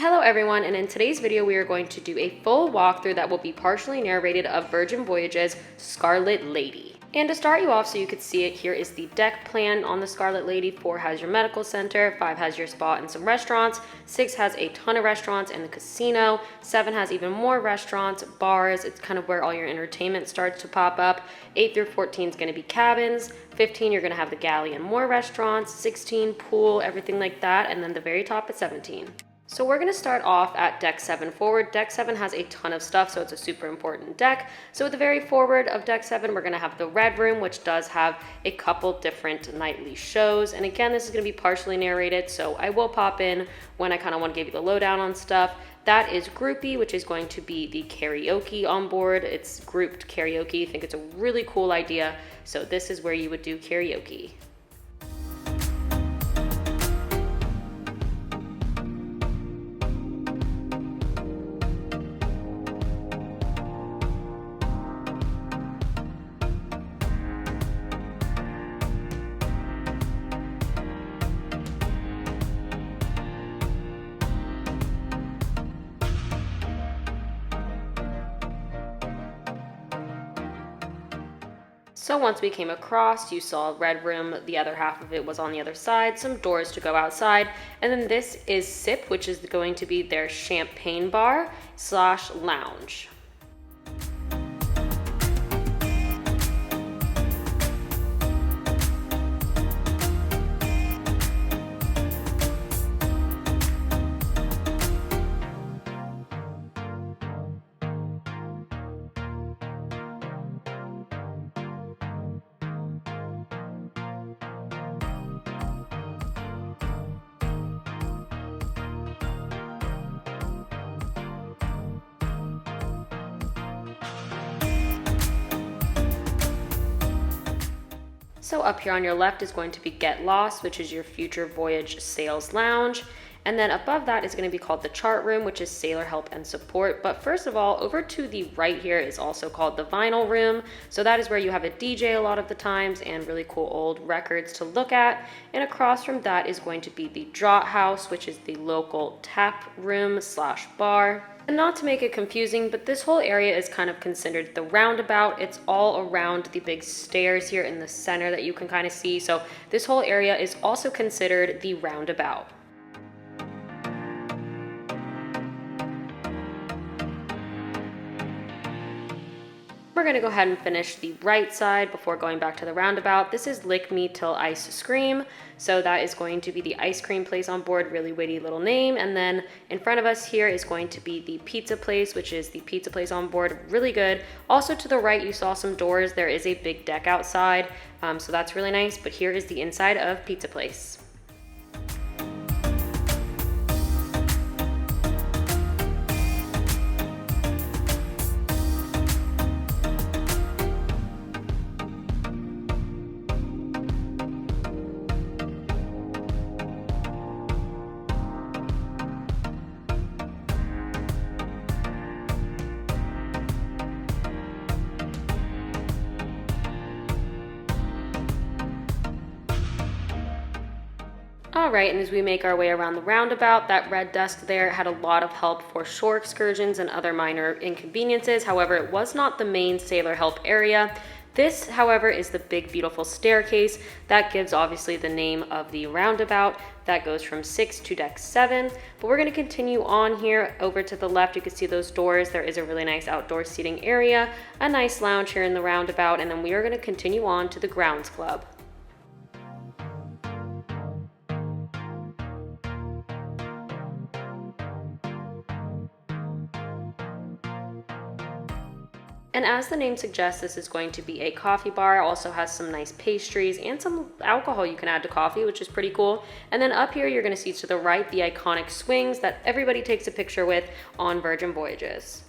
Hello everyone, and in today's video we are going to do a full walkthrough that will be partially narrated of Virgin Voyages' Scarlet Lady. And to start you off so you could see it, here is the deck plan on the Scarlet Lady. 4 has your medical center, 5 has your spa and some restaurants, 6 has a ton of restaurants and the casino, 7 has even more restaurants, bars, it's kind of where all your entertainment starts to pop up, 8 through 14 is going to be cabins, 15 you're going to have the galley and more restaurants, 16 pool, everything like that, and then the very top at 17. So we're going to start off at deck 7 forward. Deck 7 has a ton of stuff, so it's a super important deck. So at the very forward of deck 7, we're going to have the Red Room, which does have a couple different nightly shows. And again, this is going to be partially narrated, so I will pop in when I kind of want to give you the lowdown on stuff. That is Groupie, which is going to be the karaoke on board. It's grouped karaoke. I think it's a really cool idea. So this is where you would do karaoke. So once we came across, you saw Red Room, the other half of it was on the other side, some doors to go outside, and then this is Sip, which is going to be their champagne bar / lounge. So up here on your left is going to be Get Lost, which is your future voyage sales lounge. And then above that is going to be called the Chart Room, which is sailor help and support. But first of all, over to the right here is also called the Vinyl Room. So that is where you have a DJ a lot of the times and really cool old records to look at. And across from that is going to be the Draught House, which is the local tap room / bar. And not to make it confusing, but this whole area is kind of considered the roundabout. It's all around the big stairs here in the center that you can kind of see. So this whole area is also considered the roundabout. We're going to go ahead and finish the right side before going back to the roundabout. This is Lick Me Till Ice Scream. So that is going to be the ice cream place on board, really witty little name. And then in front of us here is going to be the pizza place, which is the pizza place on board, really good. Also to the right, you saw some doors. There is a big deck outside, so that's really nice. But here is the inside of Pizza Place. Alright, and as we make our way around the roundabout, that red desk there had a lot of help for shore excursions and other minor inconveniences. However, it was not the main sailor help area. This, however, is the big beautiful staircase that gives obviously the name of the roundabout that goes from 6 to deck 7. But we're going to continue on here. Over to the left, you can see those doors. There is a really nice outdoor seating area, a nice lounge here in the roundabout, and then we are going to continue on to the grounds club. And as the name suggests, this is going to be a coffee bar. It also has some nice pastries and some alcohol you can add to coffee, which is pretty cool. And then up here, you're going to see to the right the iconic swings that everybody takes a picture with on Virgin Voyages.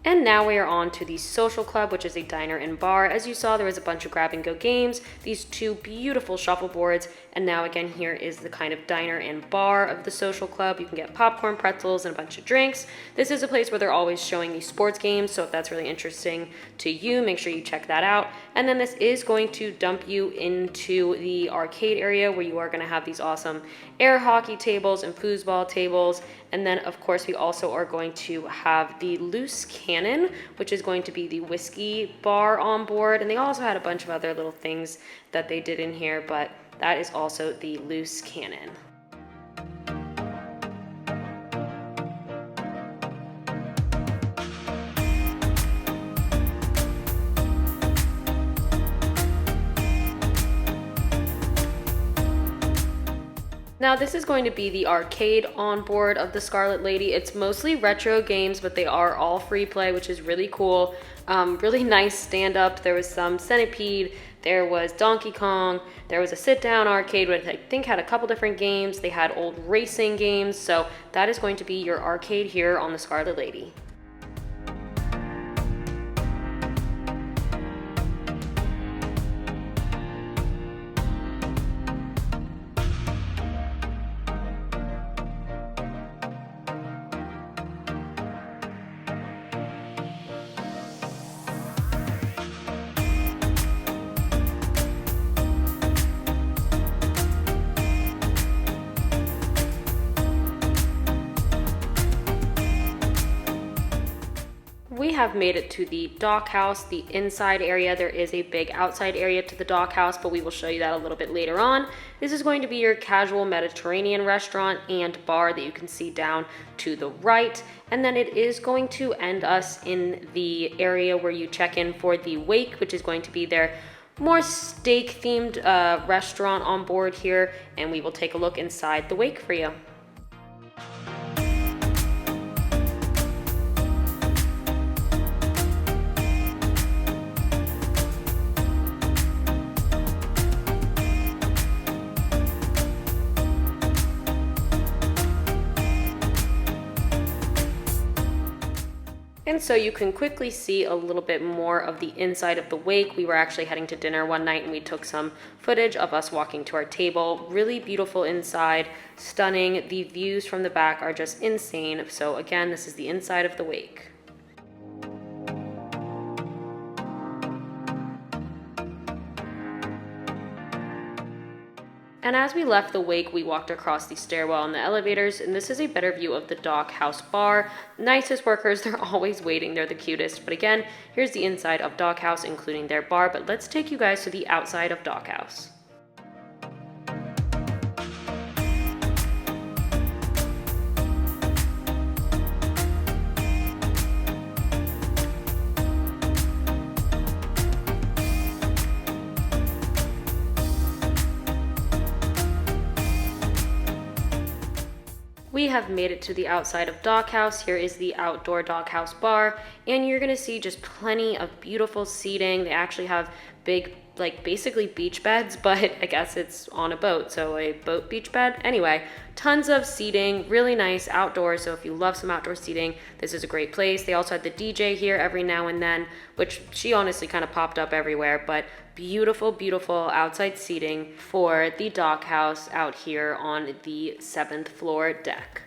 And now we are on to the Social Club, which is a diner and bar. As you saw, there was a bunch of grab and go games, these two beautiful shuffleboards, and now again here is the kind of diner and bar of the Social Club. You can get popcorn, pretzels, and a bunch of drinks. This is a place where they're always showing these sports games, so if that's really interesting to you, make sure you check that out. And then this is going to dump you into the arcade area where you are going to have these awesome air hockey tables and foosball tables. And then, of course, we also are going to have the loose cannon, which is going to be the whiskey bar on board. And they also had a bunch of other little things that they did in here, but that is also the loose cannon. Now this is going to be the arcade on board of the Scarlet Lady. It's mostly retro games, but they are all free play, which is really cool. Really nice stand up. There was some Centipede, there was Donkey Kong, there was a sit down arcade, which I think had a couple different games. They had old racing games. So that is going to be your arcade here on the Scarlet Lady. We have made it to the dock house, the inside area. There is a big outside area to the dock house, but we will show you that a little bit later on. This is going to be your casual Mediterranean restaurant and bar that you can see down to the right. And then it is going to end us in the area where you check in for the wake, which is going to be their more steak themed restaurant on board here. And we will take a look inside the wake for you. And so you can quickly see a little bit more of the inside of the wake. We were actually heading to dinner one night and we took some footage of us walking to our table. Really beautiful inside, stunning. The views from the back are just insane. So again, this is the inside of the wake. And as we left the wake, we walked across the stairwell and the elevators, and this is a better view of the dock house bar. Nicest workers, they're always waiting, they're the cutest. But again, here's the inside of dock house, including their bar, but let's take you guys to the outside of dock house. We have made it to the outside of dock house. Here is the outdoor dock house bar, and you're gonna see just plenty of beautiful seating. They actually have big, like basically beach beds, but I guess it's on a boat, so a boat beach bed. Anyway, tons of seating, really nice outdoors. So if you love some outdoor seating, this is a great place. They also had the DJ here every now and then, which she honestly kind of popped up everywhere, but beautiful, beautiful outside seating for the dock house out here on the 7th floor deck.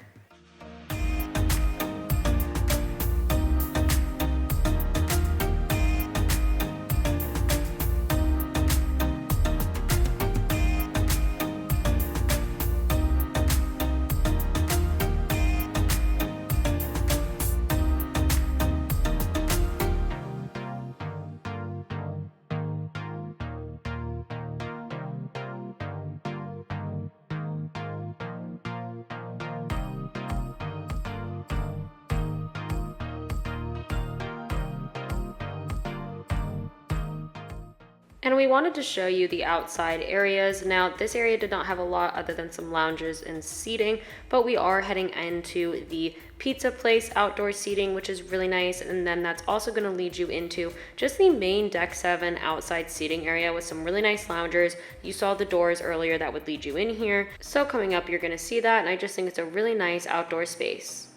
And we wanted to show you the outside areas. Now, this area did not have a lot other than some lounges and seating, but we are heading into the pizza place outdoor seating, which is really nice. And then that's also going to lead you into just the main deck 7 outside seating area with some really nice loungers. You saw the doors earlier that would lead you in here. So coming up, you're going to see that. And I just think it's a really nice outdoor space.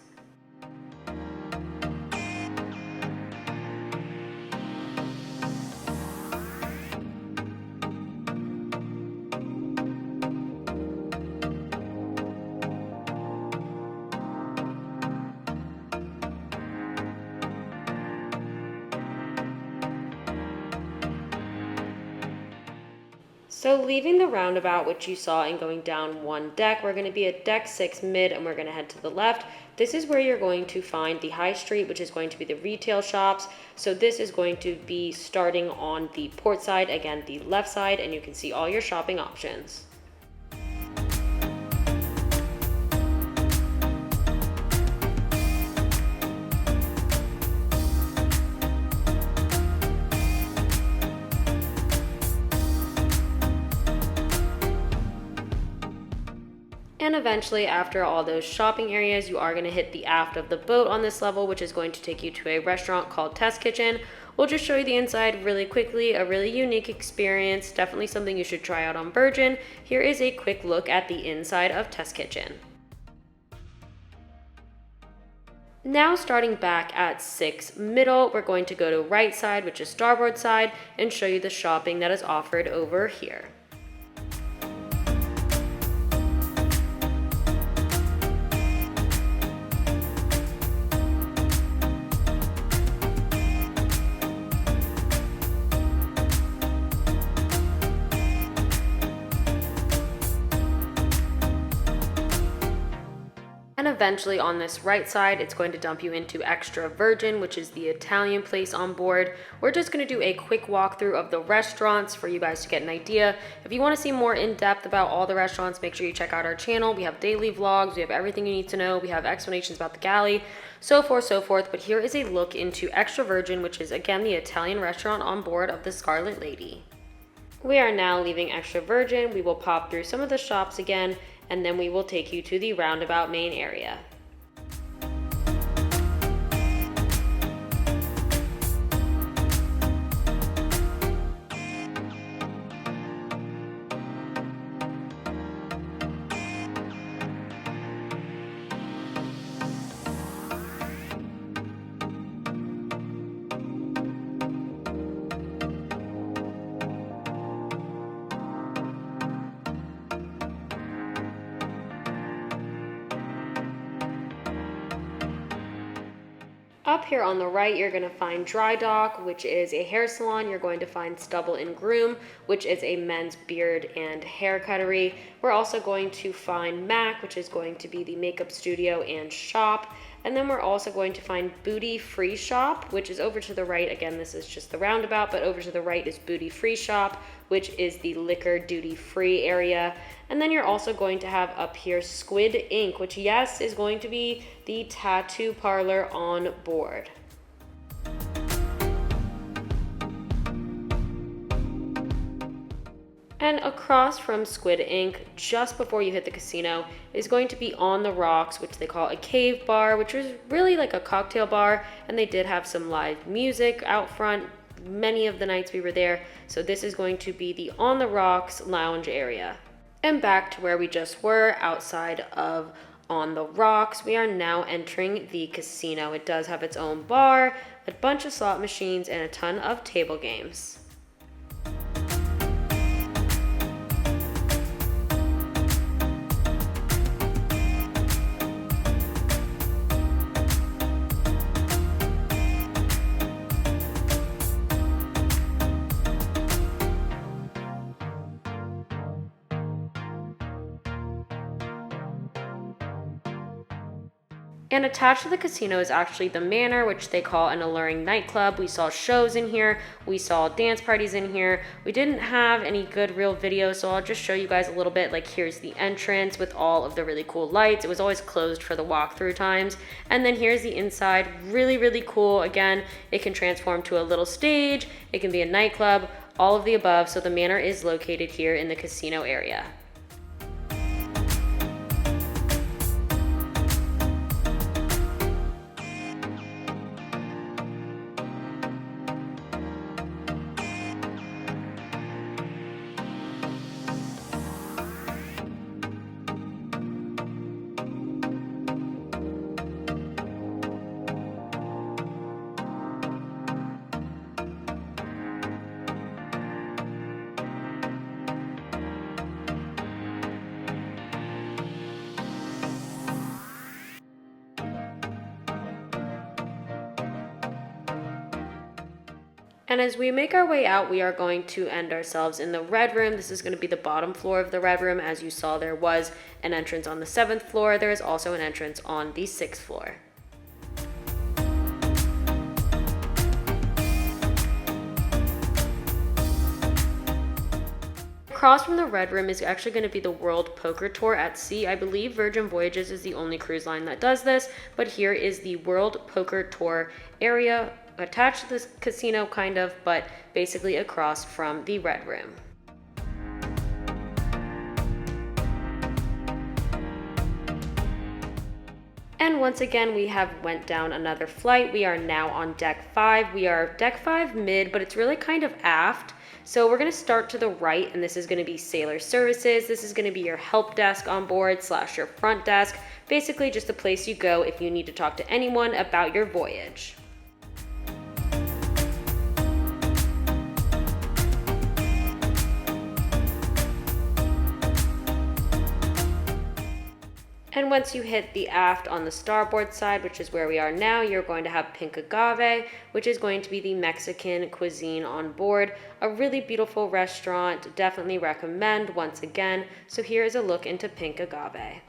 So leaving the roundabout, which you saw, and going down one deck, we're going to be at deck 6 mid, and we're going to head to the left. This is where you're going to find the high street, which is going to be the retail shops. So this is going to be starting on the port side, again, the left side, and you can see all your shopping options. And eventually, after all those shopping areas, you are going to hit the aft of the boat on this level, which is going to take you to a restaurant called Test Kitchen. We'll just show you the inside really quickly, a really unique experience, definitely something you should try out on Virgin. Here is a quick look at the inside of Test Kitchen. Now starting back at 6 middle, we're going to go to right side, which is starboard side, and show you the shopping that is offered over here. And eventually on this right side, it's going to dump you into Extra Virgin, which is the Italian place on board. We're just going to do a quick walkthrough of the restaurants for you guys to get an idea. If you want to see more in depth about all the restaurants, make sure you check out our channel. We have daily vlogs, we have everything you need to know, we have explanations about the galley, so forth. But here is a look into Extra Virgin, which is again the Italian restaurant on board of the Scarlet Lady. We are now leaving Extra Virgin. We will pop through some of the shops again, and then we will take you to the roundabout main area. Up here on the right, you're going to find Dry Dock, which is a hair salon. You're going to find Stubble and Groom, which is a men's beard and hair cuttery. We're also going to find Mac, which is going to be the makeup studio and shop. And then we're also going to find Booty Free Shop, which is over to the right. Again, this is just the roundabout, but over to the right is Booty Free Shop, which is the liquor duty free area. And then you're also going to have up here Squid Ink, which yes, is going to be the tattoo parlor on board. And across from Squid Ink, just before you hit the casino, is going to be On the Rocks, which they call a cave bar, which is really like a cocktail bar, and they did have some live music out front many of the nights we were there. So this is going to be the On the Rocks lounge area. And back to where we just were, outside of On the Rocks, we are now entering the casino. It does have its own bar, a bunch of slot machines, and a ton of table games. And attached to the casino is actually the Manor, which they call an alluring nightclub. We saw shows in here. We saw dance parties in here. We didn't have any good real videos, so I'll just show you guys a little bit. Like, here's the entrance with all of the really cool lights. It was always closed for the walkthrough times. And then here's the inside. Really, really cool. Again, it can transform to a little stage. It can be a nightclub, all of the above. So the Manor is located here in the casino area. And as we make our way out, we are going to end ourselves in the red room. This is going to be the bottom floor of the red room. As you saw, there was an entrance on the 7th floor. There is also an entrance on the 6th floor. Across from the red room is actually going to be the World Poker Tour at sea. I believe Virgin Voyages is the only cruise line that does this, but here is the World Poker Tour area attached to this casino, kind of, but basically across from the red room. And once again, we have went down another flight. We are now on deck 5. We are deck 5 mid, but it's really kind of aft. So we're going to start to the right, and this is going to be Sailor Services. This is going to be your help desk on board / your front desk. Basically just the place you go if you need to talk to anyone about your voyage. And once you hit the aft on the starboard side, which is where we are now, you're going to have Pink Agave, which is going to be the Mexican cuisine on board. A really beautiful restaurant, definitely recommend once again. So here is a look into Pink Agave.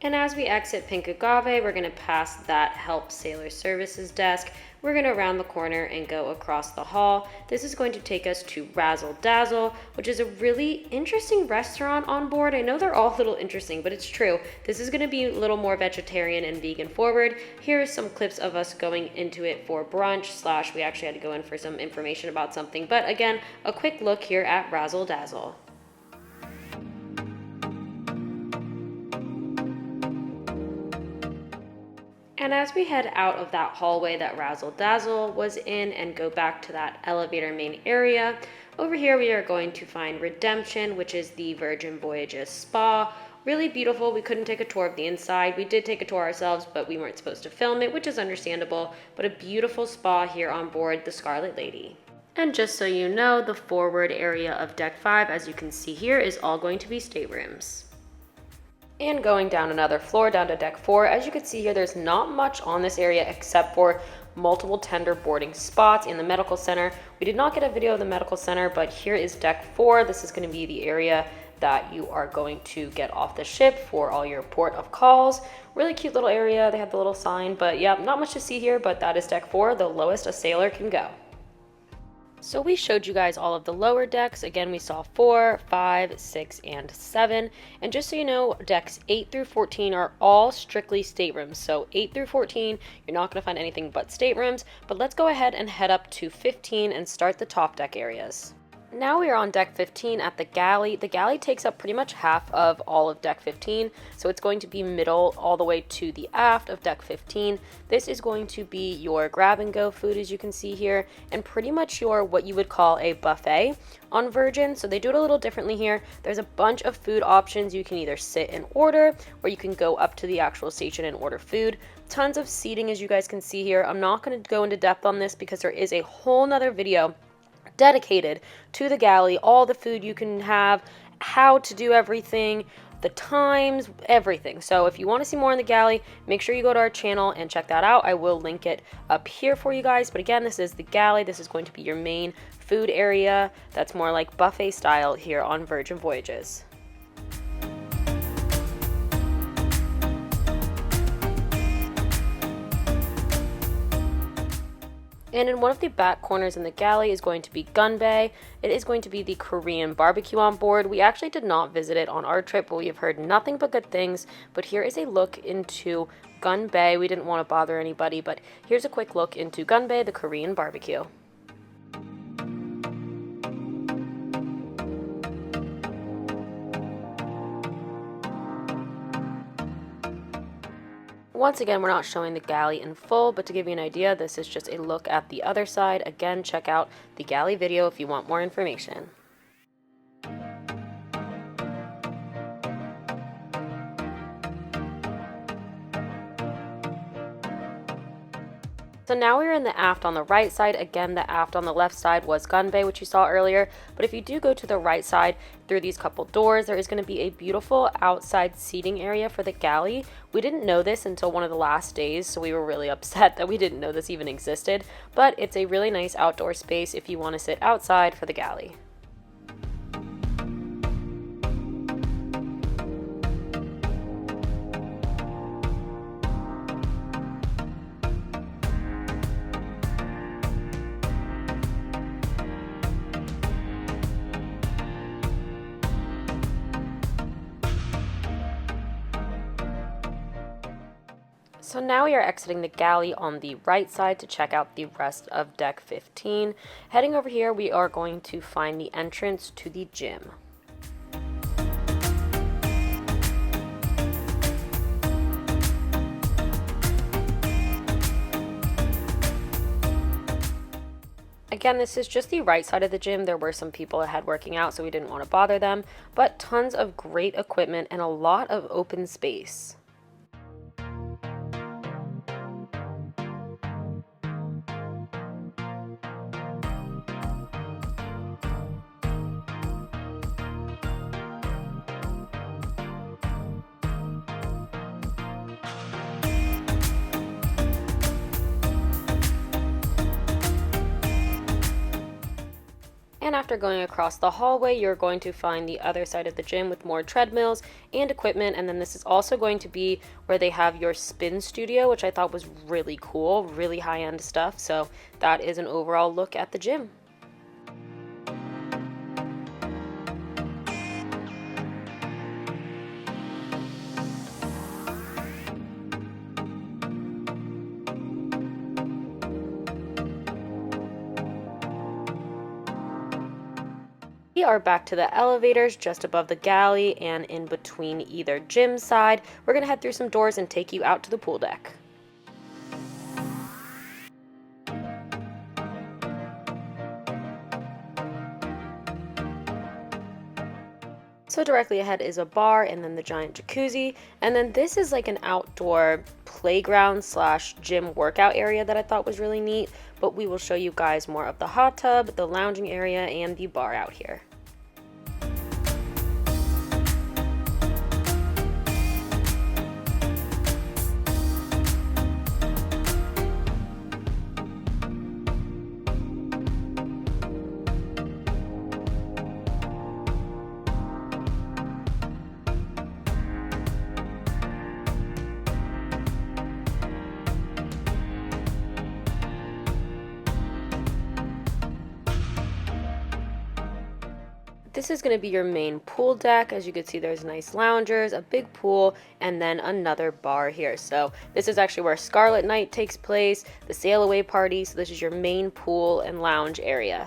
And as we exit Pink Agave, we're going to pass that Help Sailor Services desk. We're going to round the corner and go across the hall. This is going to take us to Razzle Dazzle, which is a really interesting restaurant on board. I know they're all a little interesting, but it's true. This is going to be a little more vegetarian and vegan forward. Here are some clips of us going into it for brunch / we actually had to go in for some information about something. But again, a quick look here at Razzle Dazzle. And as we head out of that hallway that Razzle Dazzle was in and go back to that elevator main area, over here we are going to find Redemption, which is the Virgin Voyages spa. Really beautiful. We couldn't take a tour of the inside. We did take a tour ourselves, but we weren't supposed to film it, which is understandable. But a beautiful spa here on board the Scarlet Lady. And just so you know, the forward area of Deck 5, as you can see here, is all going to be staterooms. And going down another floor, down to Deck 4, as you can see here, there's not much on this area except for multiple tender boarding spots in the medical center. We did not get a video of the medical center, but here is Deck 4. This is going to be the area that you are going to get off the ship for all your port of calls. Really cute little area. They have the little sign, but yeah, not much to see here, but that is Deck 4, the lowest a sailor can go. So we showed you guys all of the lower decks. Again, we saw 4, 5, 6, and 7. And just so you know, decks 8 through 14 are all strictly staterooms. So 8 through 14, you're not going to find anything but staterooms. But let's go ahead and head up to 15 and start the top deck areas. Now we are on Deck 15 at the galley. The galley takes up pretty much half of all of Deck 15, so it's going to be middle all the way to the aft of Deck 15. This is going to be your grab-and-go food, as you can see here, and pretty much your what you would call a buffet on Virgin. So they do it a little differently here. There's a bunch of food options. You can either sit and order, or you can go up to the actual station and order food. Tons of seating, as you guys can see here. I'm not going to go into depth on this because there is a whole nother video dedicated to the galley, all the food you can have, how to do everything, the times, everything. So if you want to see more on the galley, make sure you go to our channel and check that out. I will link it up here for you guys. But again, this is the galley. This is going to be your main food area that's more like buffet style here on Virgin Voyages. And in one of the back corners in the galley is going to be Gun Bay. It is going to be the Korean barbecue on board. We actually did not visit it on our trip, but we have heard nothing but good things. But here is a look into Gun Bay. We didn't want to bother anybody, but here's a quick look into Gun Bay, the Korean barbecue. Once again, we're not showing the galley in full, but to give you an idea, this is just a look at the other side. Again, check out the galley video if you want more information. So now we're in the aft on the right side. Again, the aft on the left side was gun bay, which you saw earlier. But if you do go to the right side through these couple doors, there is going to be a beautiful outside seating area for the galley. We didn't know this until one of the last days, so we were really upset that we didn't know this even existed. But it's a really nice outdoor space if you want to sit outside for the galley. So now we are exiting the galley on the right side to check out the rest of deck 15. Heading over here, we are going to find the entrance to the gym. Again, this is just the right side of the gym. There were some people ahead working out, so we didn't want to bother them, but tons of great equipment and a lot of open space. And after going across the hallway, you're going to find the other side of the gym with more treadmills and equipment. And then this is also going to be where they have your spin studio, which I thought was really cool, really high-end stuff. So that is an overall look at the gym. We are back to the elevators just above the galley and in between either gym side. We're going to head through some doors and take you out to the pool deck. So directly ahead is a bar and then the giant jacuzzi. And then this is like an outdoor playground slash gym workout area that I thought was really neat. But we will show you guys more of the hot tub, the lounging area, and the bar out here. This is going to be your main pool deck. As you can see, there's nice loungers, a big pool, and then another bar here. So this is actually where Scarlet Night takes place, the sail away party. So this is your main pool and lounge area.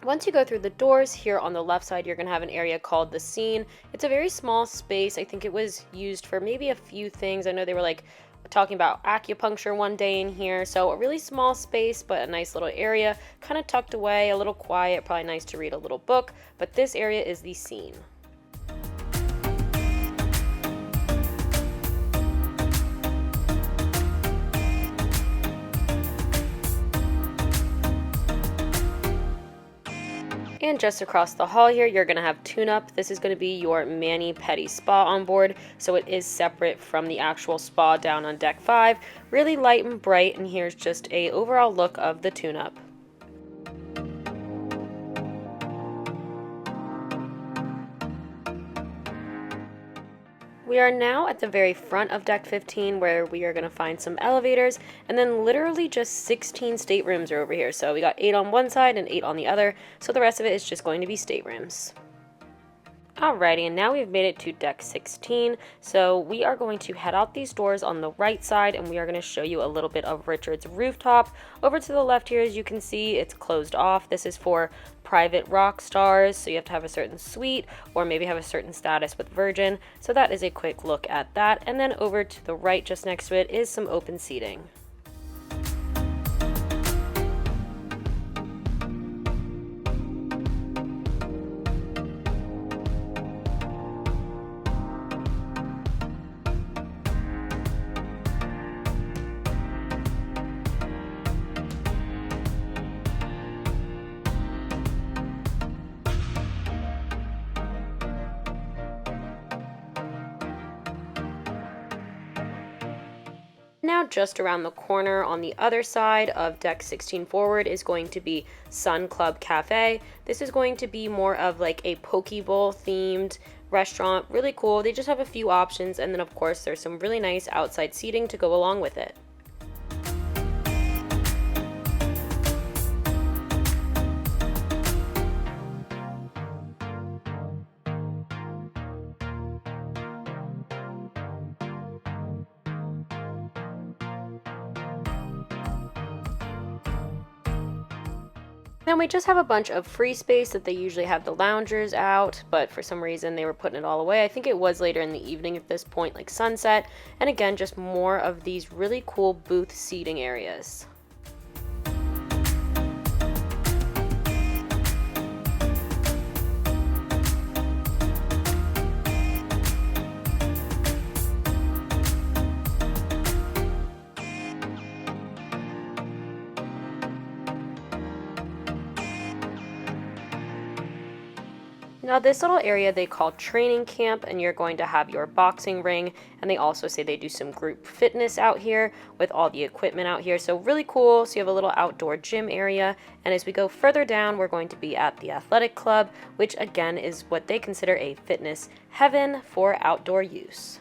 Once you go through the doors, here on the left side, you're going to have an area called the scene. It's a very small space. I think it was used for maybe a few things. I know they were like talking about acupuncture one day in here. So a really small space, but a nice little area, kind of tucked away, a little quiet, probably nice to read a little book. But this area is the scene. And just across the hall here, you're going to have tune-up. This is going to be your mani-pedi spa on board, so it is separate from the actual spa down on deck 5. Really light and bright, and here's just a overall look of the tune-up. We are now at the very front of deck 15 where we are going to find some elevators, and then literally just 16 staterooms are over here. So we got 8 on one side and 8 on the other, so the rest of it is just going to be staterooms. Alrighty, and now we've made it to deck 16, so we are going to head out these doors on the right side, and we are going to show you a little bit of Richard's rooftop. Over to the left here, as you can see, it's closed off. This is for private rock stars, so you have to have a certain suite, or maybe have a certain status with Virgin, so that is a quick look at that. And then over to the right, just next to it, is some open seating. Now just around the corner on the other side of deck 16 forward is going to be Sun Club Cafe. This is going to be more of like a poke bowl themed restaurant. Really cool. They just have a few options, and then of course there's some really nice outside seating to go along with it. Then we just have a bunch of free space that they usually have the loungers out, but for some reason they were putting it all away. I think it was later in the evening at this point, like sunset. And again, just more of these really cool booth seating areas. Now this little area they call training camp, and you're going to have your boxing ring, and they also say they do some group fitness out here with all the equipment out here, so really cool. So you have a little outdoor gym area, and as we go further down we're going to be at the athletic club, which again is what they consider a fitness heaven for outdoor use.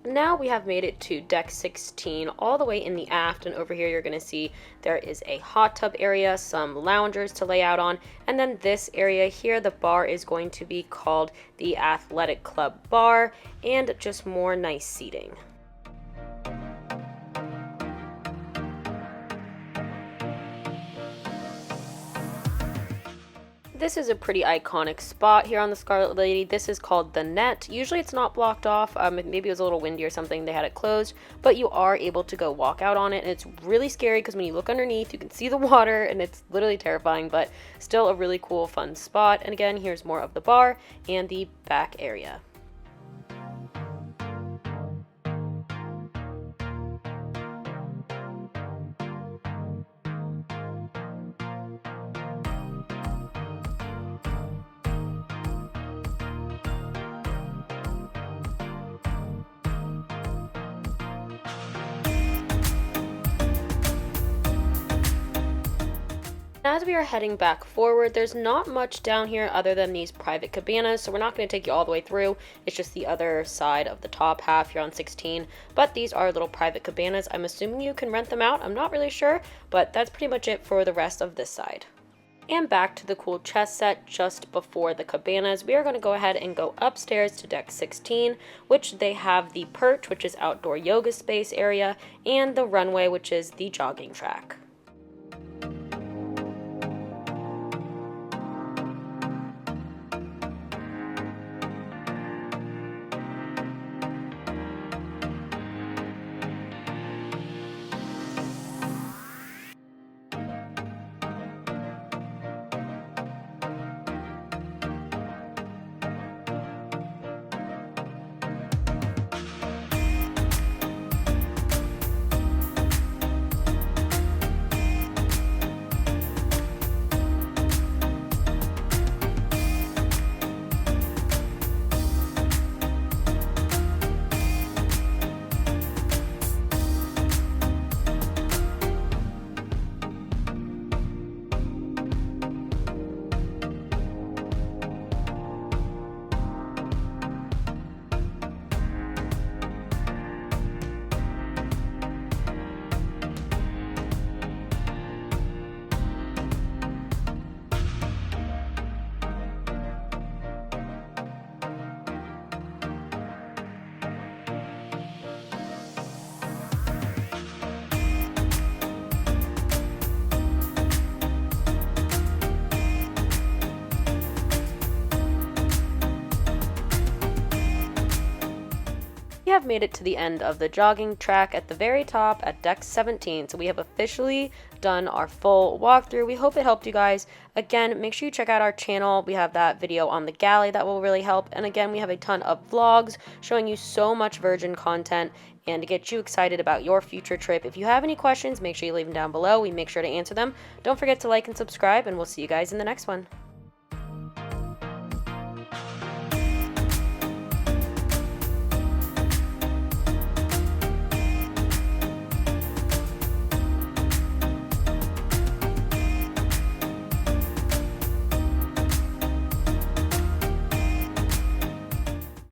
Now we have made it to deck 16, all the way in the aft, and over here you're going to see there is a hot tub area, some loungers to lay out on, and then this area here, the bar is going to be called the Athletic Club Bar, and just more nice seating. This is a pretty iconic spot here on the Scarlet Lady. This is called the Net. Usually it's not blocked off. Maybe it was a little windy or something. They had it closed, but you are able to go walk out on it, and it's really scary because when you look underneath, you can see the water, and it's literally terrifying, but still a really cool, fun spot. And again, here's more of the bar and the back area. As we are heading back forward, there's not much down here other than these private cabanas, so we're not going to take you all the way through. It's just the other side of the top half here on 16, but these are little private cabanas. I'm assuming you can rent them out. I'm not really sure, but that's pretty much it for the rest of this side. And back to the cool chess set just before the cabanas, we are going to go ahead and go upstairs to deck 16, which they have the perch, which is outdoor yoga space area, and the runway, which is the jogging track. have made it to the end of the jogging track at the very top at deck 17. So we have officially done our full walkthrough. We hope it helped you guys. Again, make sure you check out our channel. We have that video on the galley that will really help. And again, we have a ton of vlogs showing you so much Virgin content and to get you excited about your future trip. If you have any questions, make sure you leave them down below. We make sure to answer them. Don't forget to like and subscribe, and we'll see you guys in the next one.